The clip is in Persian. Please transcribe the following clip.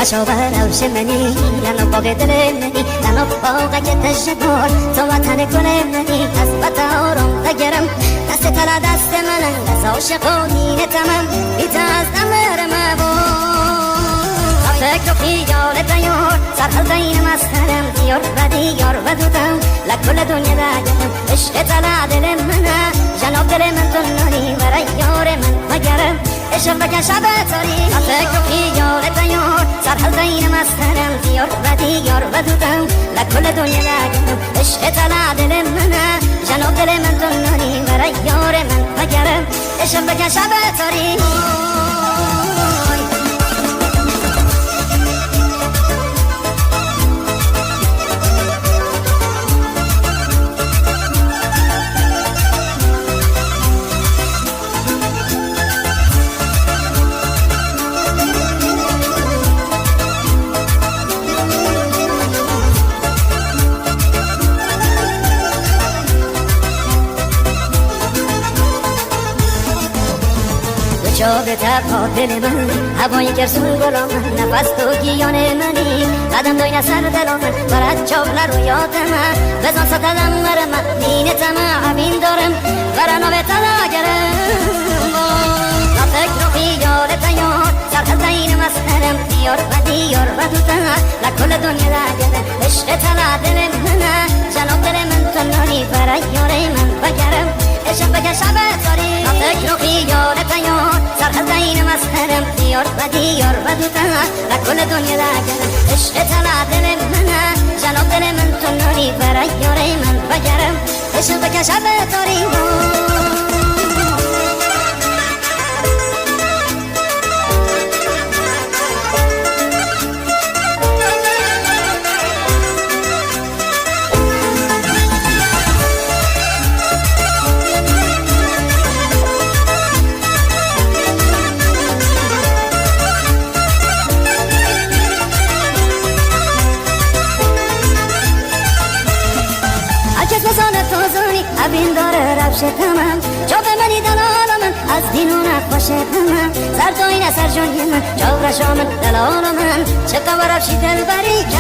شاور شمنی لنو باغ دل منی لنو باغ تشکر تو وطن گل منی از بط آرام دگرم دست تلا دست منم دست عاشق و دین تمام بیت از نمر مبون فکر و خیال دیار سرحل دین مسترم دیار و دیار و دوتم لکل دنیا دگرم عشق تلا دل منم جناب دل من تنانی برای یار من مگرم عشق بکن شب تاری فکر و خیال دیار سرحل دین مسترم دیار و دیار و دوتم لکل دنیا دگرم عشق تلا دل منم جناب دل من تنانی برای یار من مگرم عشق بکن شب تاری جا به تبها دل من هوای گرسون گلا من نفس تو گیان منی قدم دوی سر دل من برد چاول رو یاد من بزن ستدم مر من دین تمام همین دارم برنا به تلا گرم با فکر و خیال تیار سرخل دین مسترم دیار و دیار و دوتن لکل دنیا دگرم عشق تلا دل من جناب دل من تنانی برای یار من بگرم عشق بگه شب تاری فکر و خیال تیار سرخل دین مسترم دیار و دیار و دوتن لکل دنیا دگرم عشق تلا دل من جناب دل من تنانی برای یار من بگرم عشق بگه شب تاری ابین داره رفشه تمام جا به منی دلال من از دین و نخوشه من سر دوین سر جانی من جا رشا من دلال من چه قبر افشی دل بری که